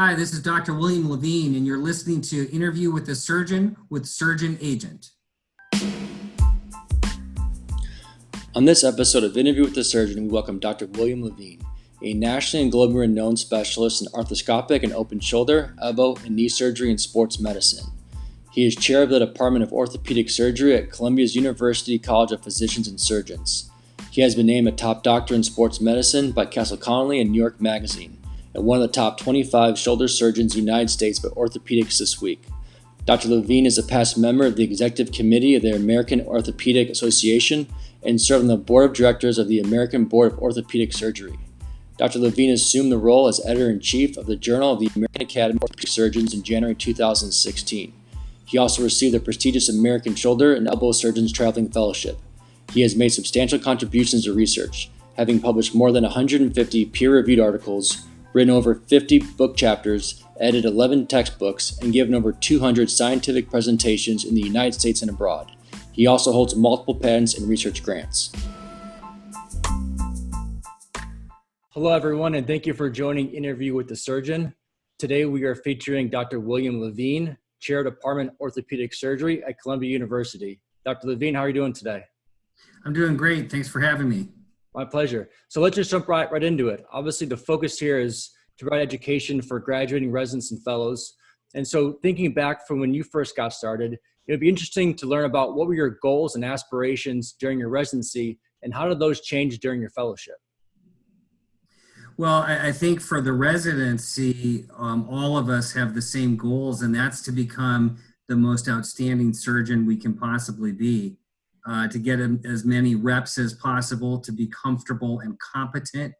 Hi, this is Dr. William Levine, and you're listening to Interview with the Surgeon with Surgeon Agent. On this episode of Interview with the Surgeon, we welcome Dr. William Levine, a nationally and globally renowned specialist in arthroscopic and open shoulder, elbow, and knee surgery and sports medicine. He is chair of the Department of Orthopaedic Surgery at Columbia's University College of Physicians and Surgeons. He has been named a top doctor in sports medicine by Castle Connolly and New York Magazine, and one of the top 25 shoulder surgeons in the United States by Orthopaedics this week. Dr. Levine is a past member of the Executive Committee of the American Orthopaedic Association and served on the Board of Directors of the American Board of Orthopedic Surgery. Dr. Levine assumed the role as Editor-in-Chief of the Journal of the American Academy of Orthopedic Surgeons in January 2016. He also received the prestigious American Shoulder and Elbow Surgeons Traveling Fellowship. He has made substantial contributions to research, having published more than 150 peer-reviewed articles, written over 50 book chapters, edited 11 textbooks, and given over 200 scientific presentations in the United States and abroad. He also holds multiple patents and research grants. Hello, everyone, and thank you for joining Interview with the Surgeon. Today, we are featuring Dr. William Levine, Chair of Department of Orthopedic Surgery at Columbia University. Dr. Levine, how are you doing today? I'm doing great. Thanks for having me. My pleasure. So let's just jump right into it. Obviously, the focus here is to provide education for graduating residents and fellows. And so thinking back from when you first got started, it'd be interesting to learn about what were your goals and aspirations during your residency, and how did those change during your fellowship? Well, I think for the residency, all of us have the same goals, and that's to become the most outstanding surgeon we can possibly be, to get as many reps as possible, to be comfortable and competent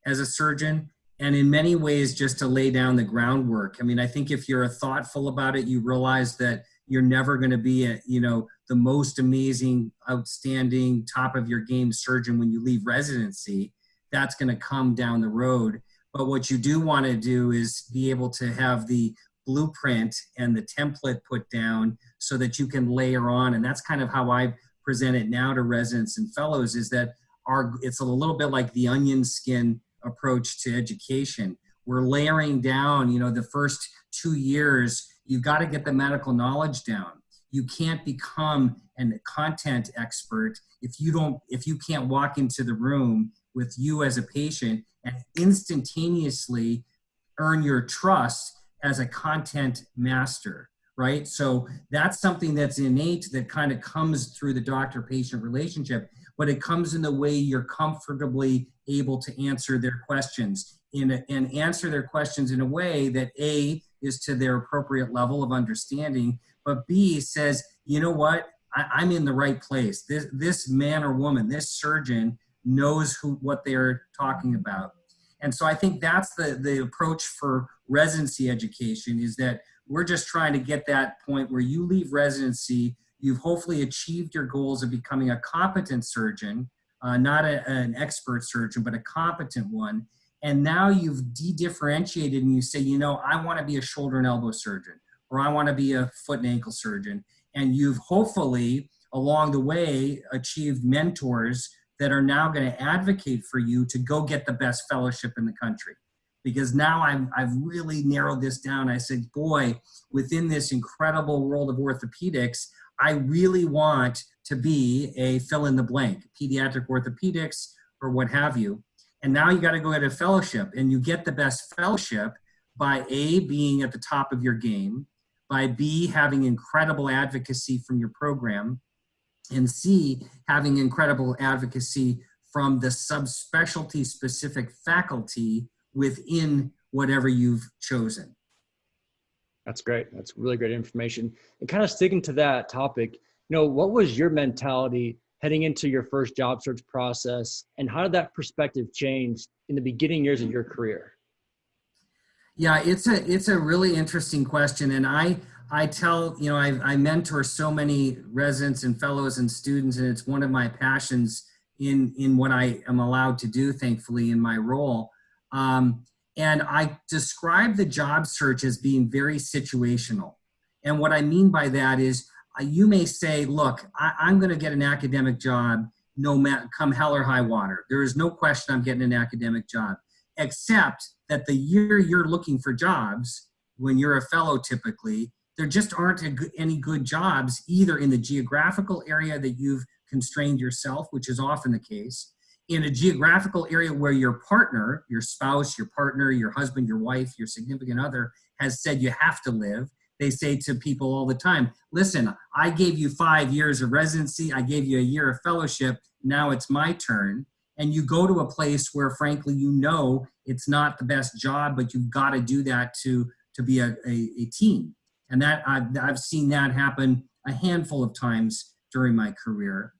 as a surgeon, and in many ways just to lay down the groundwork. I mean, I think if you're thoughtful about it, you realize that you're never going to be the most amazing, outstanding, top of your game surgeon when you leave residency. That's going to come down the road. But what you do want to do is be able to have the blueprint and the template put down so that you can layer on. And that's kind of how I present it now to residents and fellows, is that it's a little bit like the onion skin approach to education. We're layering down, the first 2 years, you've got to get the medical knowledge down. You can't become a content expert if you can't walk into the room with you as a patient and instantaneously earn your trust as a content master, right? So that's something that's innate, that kind of comes through the doctor-patient relationship, but it comes in the way you're comfortably able to answer their questions and answer their questions in a way that A, is to their appropriate level of understanding, but B, says, you know what, I'm in the right place. This man or woman, this surgeon knows what they're talking about. And so I think that's the approach for residency education, is that we're just trying to get that point where you leave residency, you've hopefully achieved your goals of becoming a competent surgeon, not an expert surgeon, but a competent one. And now you've de-differentiated and you say, I want to be a shoulder and elbow surgeon, or I want to be a foot and ankle surgeon. And you've hopefully, along the way, achieved mentors that are now going to advocate for you to go get the best fellowship in the country. Because now I've really narrowed this down. I said, boy, within this incredible world of orthopedics, I really want to be a fill in the blank, pediatric orthopedics or what have you. And now you got to go get a fellowship, and you get the best fellowship by A, being at the top of your game, by B, having incredible advocacy from your program, and C, having incredible advocacy from the subspecialty specific faculty within whatever you've chosen. That's great. That's really great information. And kind of sticking to that topic, what was your mentality heading into your first job search process, and how did that perspective change in the beginning years of your career? Yeah, it's a really interesting question. And I tell, I mentor so many residents and fellows and students, and it's one of my passions in what I am allowed to do, thankfully, in my role. And I describe the job search as being very situational. And what I mean by that is, you may say, look, I'm going to get an academic job no matter, come hell or high water. There is no question I'm getting an academic job. except that the year you're looking for jobs, when you're a fellow typically, there just aren't any good jobs either in the geographical area that you've constrained yourself, which is often the case, in a geographical area where your partner, your spouse, your partner, your husband, your wife, your significant other has said you have to live. They say to people all the time, listen, I gave you 5 years of residency, I gave you a year of fellowship, now it's my turn. And you go to a place where, frankly, you know it's not the best job, but you've got to do that to be a team. And that I've seen that happen a handful of times during my career.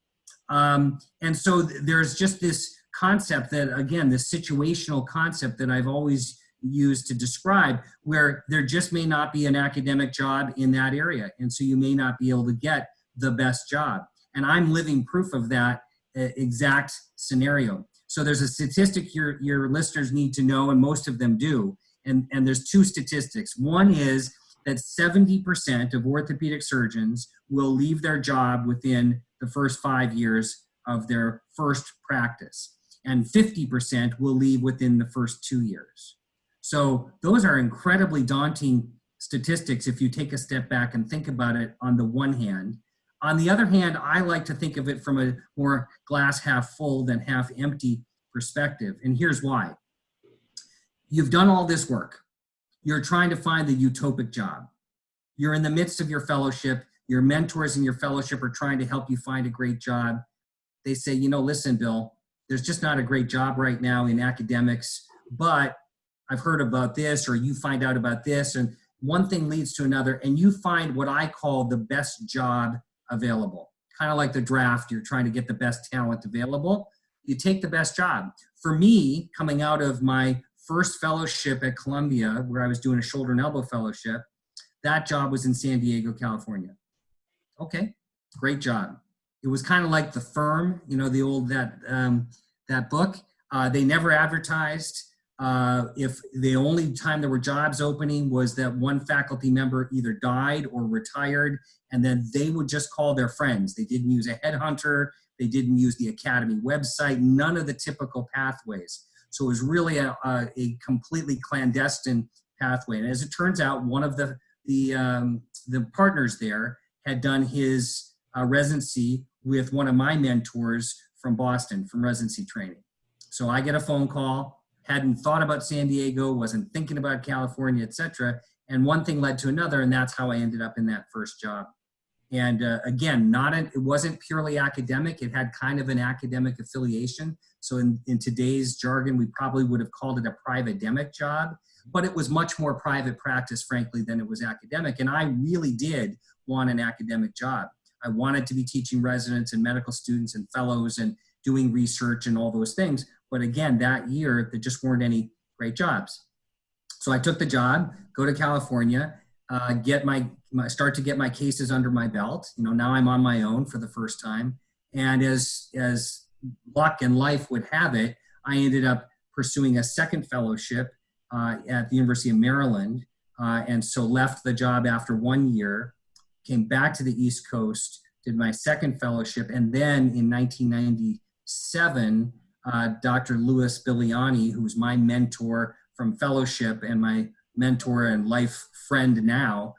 And so there's just this concept that, again, this situational concept that I've always used to describe, where there just may not be an academic job in that area. And so you may not be able to get the best job. And I'm living proof of that exact scenario. So there's a statistic your listeners need to know, and most of them do. And there's two statistics. One is that 70% of orthopedic surgeons will leave their job within the first 5 years of their first practice, and 50% will leave within the first 2 years. So those are incredibly daunting statistics if you take a step back and think about it on the one hand. On the other hand, I like to think of it from a more glass half full than half empty perspective. And here's why. You've done all this work. You're trying to find the utopic job. You're in the midst of your fellowship. Your mentors in your fellowship are trying to help you find a great job. They say, listen, Bill, there's just not a great job right now in academics, but I've heard about this, or you find out about this, and one thing leads to another, and you find what I call the best job available. Kind of like the draft, you're trying to get the best talent available. You take the best job. For me, coming out of my first fellowship at Columbia, where I was doing a shoulder and elbow fellowship, that job was in San Diego, California. Okay, great job. It was kind of like The Firm, the old, that book. They never advertised. If the only time there were jobs opening was that one faculty member either died or retired, and then they would just call their friends. They didn't use a headhunter. They didn't use the academy website, none of the typical pathways. So it was really a completely clandestine pathway. And as it turns out, one of the partners there had done his residency with one of my mentors from Boston, from residency training. So I get a phone call, hadn't thought about San Diego, wasn't thinking about California, et cetera. And one thing led to another, and that's how I ended up in that first job. And again, it wasn't purely academic. It had kind of an academic affiliation. So in today's jargon, we probably would have called it a private-demic job, but it was much more private practice, frankly, than it was academic. And I really did want an academic job. I wanted to be teaching residents and medical students and fellows and doing research and all those things. But again, that year, there just weren't any great jobs. So I took the job, go to California, start to get my cases under my belt. Now I'm on my own for the first time. And as luck and life would have it, I ended up pursuing a second fellowship at the University of Maryland. And so left the job after 1 year, came back to the East Coast, did my second fellowship. And then in 1997, Dr. Louis Biliani, who's my mentor from fellowship and my mentor and life friend now,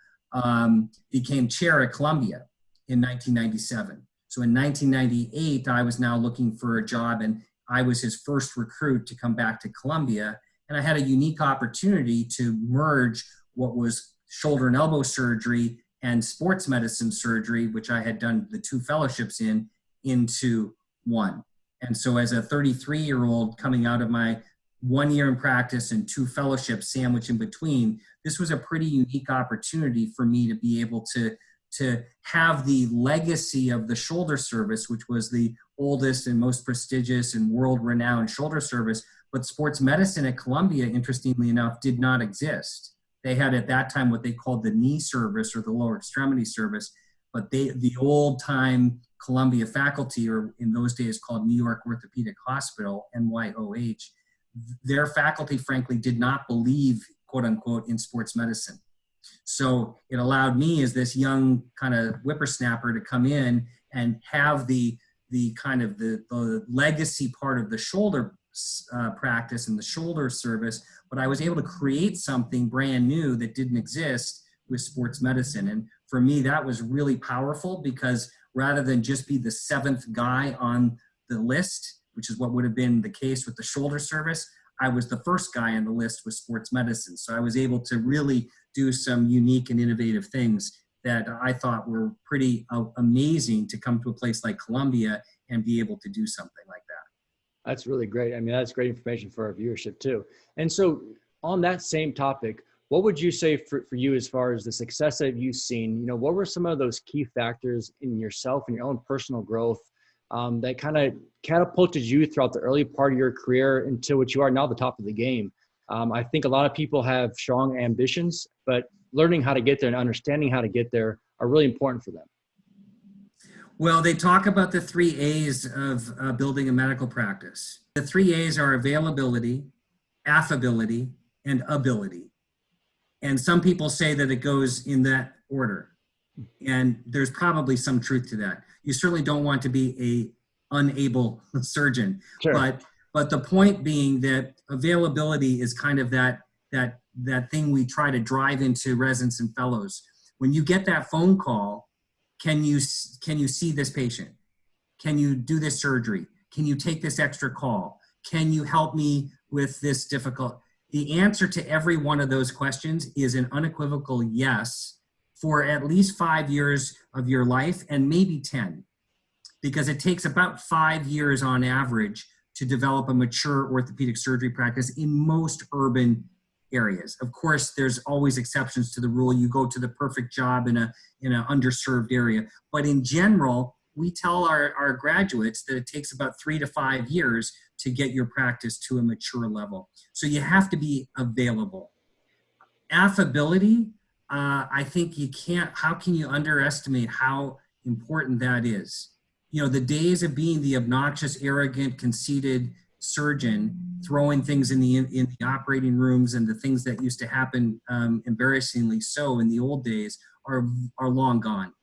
became chair at Columbia in 1997. So in 1998, I was now looking for a job, and I was his first recruit to come back to Columbia. And I had a unique opportunity to merge what was shoulder and elbow surgery and sports medicine surgery, which I had done the two fellowships in, into one. And so as a 33-year-old coming out of my 1 year in practice and two fellowships sandwiched in between, this was a pretty unique opportunity for me to be able to have the legacy of the shoulder service, which was the oldest and most prestigious and world-renowned shoulder service. But sports medicine at Columbia, interestingly enough, did not exist. They had at that time what they called the knee service or the lower extremity service, but the old-time Columbia faculty, or in those days called New York Orthopaedic Hospital, NYOH, their faculty, frankly, did not believe, quote unquote, in sports medicine. So it allowed me as this young kind of whippersnapper to come in and have the kind of the legacy part of the shoulder practice and the shoulder service, but I was able to create something brand new that didn't exist with sports medicine. And for me, that was really powerful because rather than just be the seventh guy on the list, which is what would have been the case with the shoulder service, I was the first guy on the list with sports medicine. So I was able to really do some unique and innovative things that I thought were pretty amazing to come to a place like Columbia and be able to do something like that. That's really great. I mean, that's great information for our viewership too. And so on that same topic, what would you say for you as far as the success that you've seen? You know, what were some of those key factors in yourself and your own personal growth that kind of catapulted you throughout the early part of your career into what you are now, the top of the game? I think a lot of people have strong ambitions, but learning how to get there and understanding how to get there are really important for them. Well, they talk about the 3 A's of building a medical practice. The 3 A's are availability, affability, and ability. And some people say that it goes in that order. And there's probably some truth to that. You certainly don't want to be a unable surgeon. Sure. But the point being that availability is kind of that thing we try to drive into residents and fellows. When you get that phone call, can you see this patient? Can you do this surgery? Can you take this extra call? Can you help me with this difficult? The answer to every one of those questions is an unequivocal yes for at least 5 years of your life and maybe 10, because it takes about 5 years on average to develop a mature orthopedic surgery practice in most urban areas. Of course, there's always exceptions to the rule. You go to the perfect job in an underserved area. But in general, we tell our graduates that it takes about 3 to 5 years to get your practice to a mature level. So you have to be available. Affability, I think how can you underestimate how important that is? You know, the days of being the obnoxious, arrogant, conceited surgeon throwing things in the operating rooms and the things that used to happen embarrassingly so in the old days are long gone.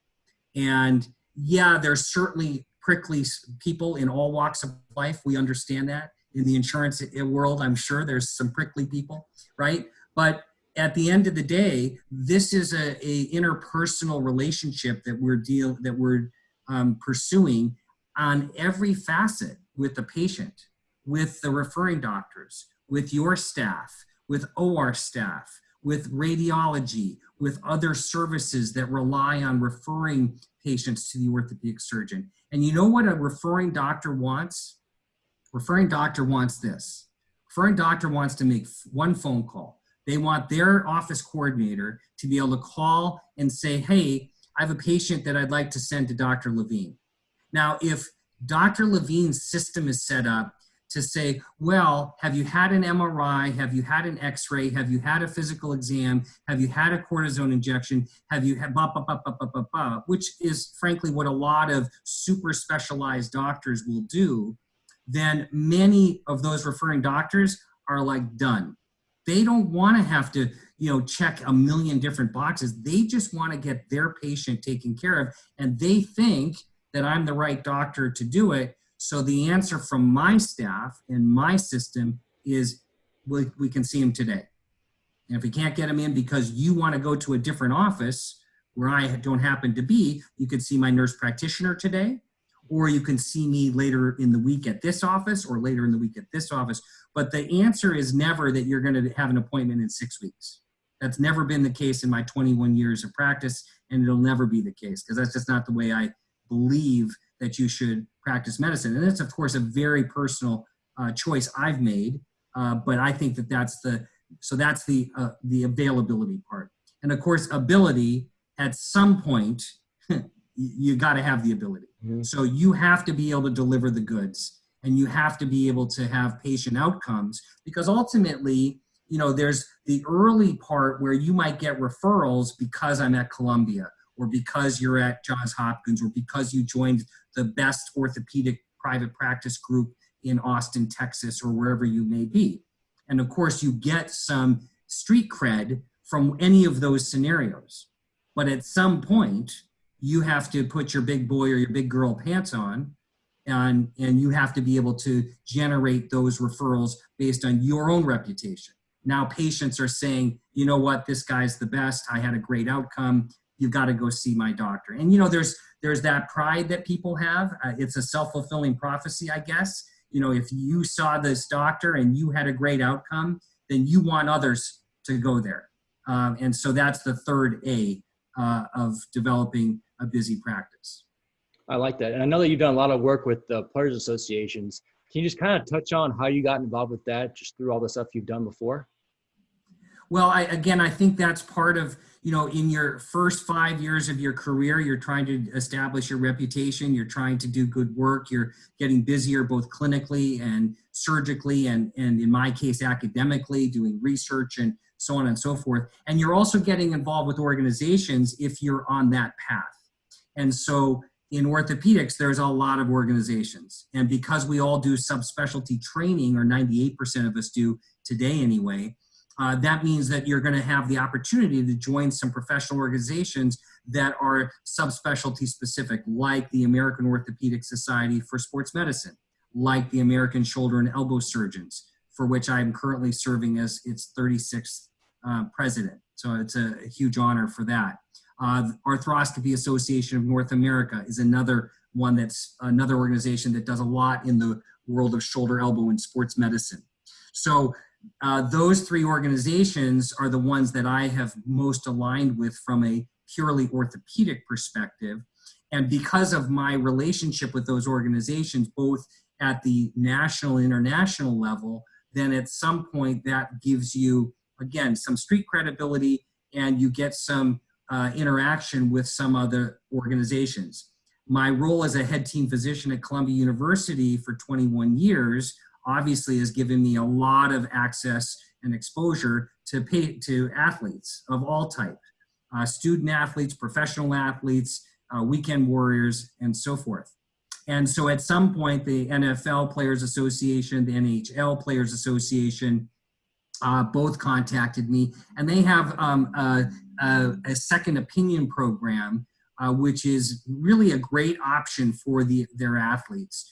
And yeah, there's certainly prickly people in all walks of life. We understand that. In the insurance world, I'm sure there's some prickly people, right? But at the end of the day, this is a interpersonal relationship that we're pursuing on every facet with the patient, with the referring doctors, with your staff, with OR staff, with radiology, with other services that rely on referring patients to the orthopedic surgeon. And you know what a referring doctor wants? Referring doctor wants this. Referring doctor wants to make one phone call. They want their office coordinator to be able to call and say, hey, I have a patient that I'd like to send to Dr. Levine. Now, if Dr. Levine's system is set up to say, well, have you had an MRI? Have you had an X-ray? Have you had a physical exam? Have you had a cortisone injection? Have you had blah, blah, blah, blah, blah, blah, blah, which is frankly what a lot of super specialized doctors will do, then many of those referring doctors are like done. They don't want to have to, check a million different boxes. They just want to get their patient taken care of, and they think that I'm the right doctor to do it. So the answer from my staff and my system is we can see him today. And if we can't get him in because you want to go to a different office where I don't happen to be, you could see my nurse practitioner today, or you can see me later in the week at this office or later in the week at this office. But the answer is never that you're going to have an appointment in 6 weeks. That's never been the case in my 21 years of practice, and it'll never be the case because that's just not the way I believe that you should practice medicine. And it's, of course, a very personal choice I've made, but I think that's the availability part. And of course, ability, at some point, you got to have the ability. Mm-hmm. So you have to be able to deliver the goods, and you have to be able to have patient outcomes, because ultimately, there's the early part where you might get referrals because I'm at Columbia, or because you're at Johns Hopkins, or because you joined the best orthopedic private practice group in Austin, Texas, or wherever you may be. And of course, you get some street cred from any of those scenarios. But at some point, you have to put your big boy or your big girl pants on and you have to be able to generate those referrals based on your own reputation. Now patients are saying, you know what, this guy's the best. I had a great outcome. You've got to go see my doctor. And there's that pride that people have. It's a self-fulfilling prophecy, I guess. If you saw this doctor and you had a great outcome, then you want others to go there. And so that's the third A of developing a busy practice. I like that. And I know that you've done a lot of work with the players associations. Can you just kind of touch on how you got involved with that just through all the stuff you've done before? Well, I think that's part of, in your first 5 years of your career, you're trying to establish your reputation. You're trying to do good work. You're getting busier both clinically and surgically, and in my case, academically, doing research and so on and so forth. And you're also getting involved with organizations if you're on that path. And so in orthopedics, there's a lot of organizations. And because we all do subspecialty training, or 98% of us do today anyway, that means that you're going to have the opportunity to join some professional organizations that are subspecialty specific, like the American Orthopaedic Society for Sports Medicine, like the American Shoulder and Elbow Surgeons, for which I'm currently serving as its 36th president. So it's a huge honor for that. Arthroscopy Association of North America is another one, that's another organization that does a lot in the world of shoulder, elbow, and sports medicine. So those three organizations are the ones that I have most aligned with from a purely orthopedic perspective. And because of my relationship with those organizations, both at the national and international level, then at some point that gives you, again, some street credibility, and you get some interaction with some other organizations. My role as a head team physician at Columbia University for 21 years obviously has given me a lot of access and exposure to athletes of all types, student athletes, professional athletes, weekend warriors, and so forth. And so at some point, the NFL Players Association, the NHL Players Association, both contacted me, and they have a second opinion program, which is really a great option for their athletes.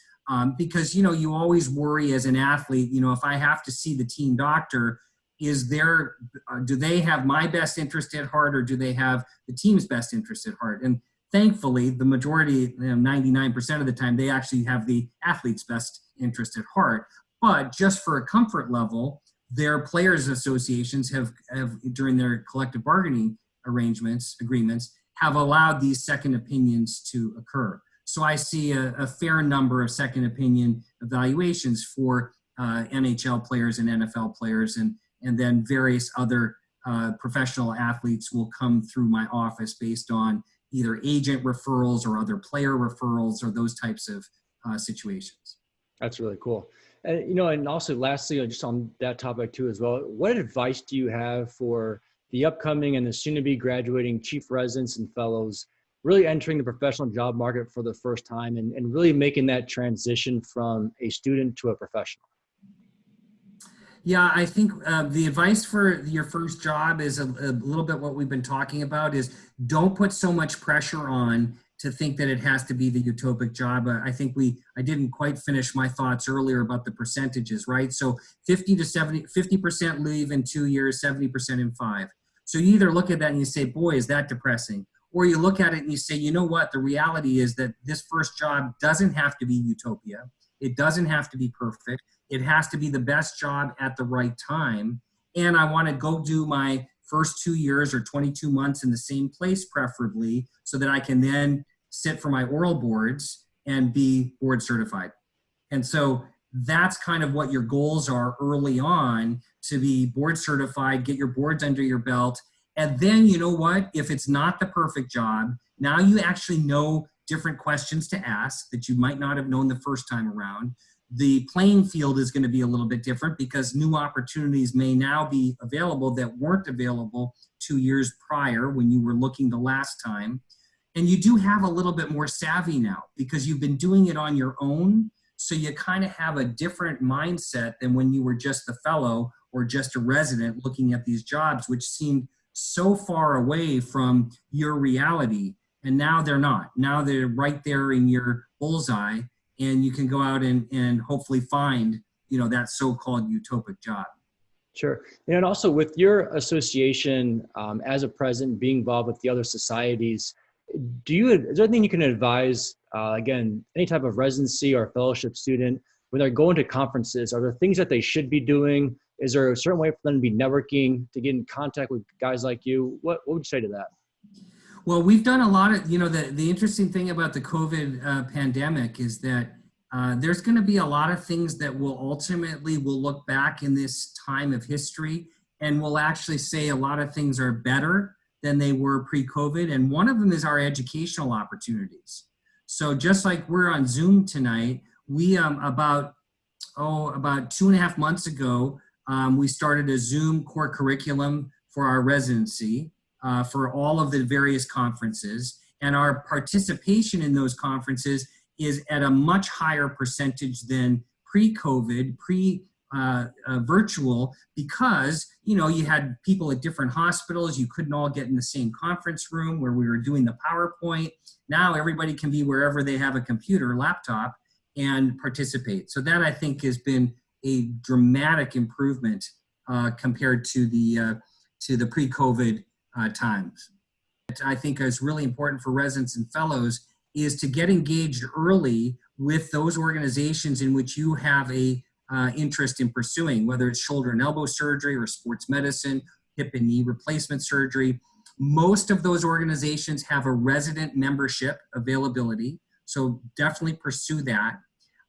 Because, you always worry as an athlete, if I have to see the team doctor, do they have my best interest at heart, or do they have the team's best interest at heart? And thankfully, the majority, 99% of the time, they actually have the athlete's best interest at heart. But just for a comfort level, their players associations have during their collective bargaining agreements, have allowed these second opinions to occur. So I see a fair number of second opinion evaluations for NHL players and NFL players, and then various other professional athletes will come through my office based on either agent referrals or other player referrals, or those types of situations. That's really cool. And, and also lastly, just on that topic too as well, what advice do you have for the upcoming and the soon to be graduating chief residents and fellows really entering the professional job market for the first time, and really making that transition from a student to a professional? Yeah, I think the advice for your first job is a little bit what we've been talking about, is don't put so much pressure on to think that it has to be the utopic job. I think I didn't quite finish my thoughts earlier about the percentages, right? So 50% leave in 2 years, 70% in 5. So you either look at that and you say, boy, is that depressing? Or you look at it and you say, you know what, the reality is that this first job doesn't have to be utopia. It doesn't have to be perfect. It has to be the best job at the right time. And I want to go do my first 2 years or 22 months in the same place, preferably, so that I can then sit for my oral boards and be board certified. And so that's kind of what your goals are early on, to be board certified, get your boards under your belt. And then, you know what, if it's not the perfect job, now you actually know different questions to ask that you might not have known the first time around. The playing field is going to be a little bit different, because new opportunities may now be available that weren't available 2 years prior when you were looking the last time. And you do have a little bit more savvy now, because you've been doing it on your own. So you kind of have a different mindset than when you were just a fellow or just a resident looking at these jobs, which seemed so far away from your reality. And now they're not. Now they're right there in your bullseye. and you can go out and hopefully find, that so-called utopic job. Sure. And also with your association as a president, being involved with the other societies, is there anything you can advise, again, any type of residency or fellowship student when they're going to conferences? Are there things that they should be doing? Is there a certain way for them to be networking, to get in contact with guys like you? What would you say to that? Well, we've done a lot of, the interesting thing about the COVID pandemic is that there's going to be a lot of things that we'll look back in this time of history and we'll actually say a lot of things are better than they were pre-COVID. And one of them is our educational opportunities. So just like we're on Zoom tonight, we about 2.5 months ago, we started a Zoom core curriculum for our residency for all of the various conferences. And our participation in those conferences is at a much higher percentage than pre-COVID, virtual, because, you had people at different hospitals. You couldn't all get in the same conference room where we were doing the PowerPoint. Now everybody can be wherever they have a computer, laptop, and participate. So that, I think, has been a dramatic improvement compared to the pre-COVID times. I think is really important for residents and fellows is to get engaged early with those organizations in which you have a interest in pursuing, whether it's shoulder and elbow surgery or sports medicine, hip and knee replacement surgery. Most of those organizations have a resident membership availability, so definitely pursue that.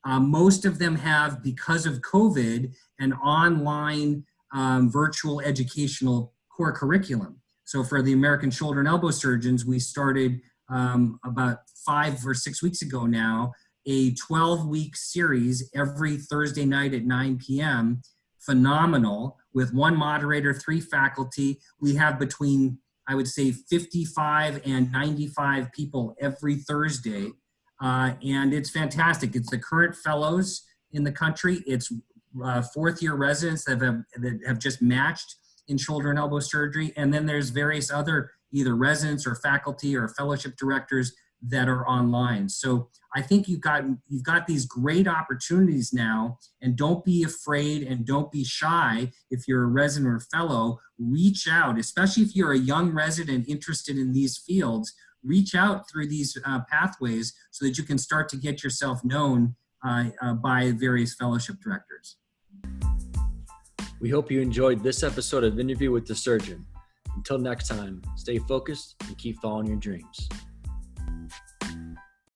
Most of them have, because of COVID, an online virtual educational core curriculum. So for the American shoulder and elbow surgeons, we started about 5 or 6 weeks ago now, a 12-week series every Thursday night at 9 p.m. Phenomenal, with 1 moderator, 3 faculty. We have between, I would say, 55 and 95 people every Thursday. And it's fantastic. It's the current fellows in the country. It's 4th-year residents that have just matched in shoulder and elbow surgery. And then there's various other either residents or faculty or fellowship directors that are online. So I think you've got these great opportunities now, and don't be afraid and don't be shy. If you're a resident or fellow, reach out, especially if you're a young resident interested in these fields. Reach out through these pathways so that you can start to get yourself known by various fellowship directors. We hope you enjoyed this episode of Interview with the Surgeon. Until next time, stay focused and keep following your dreams.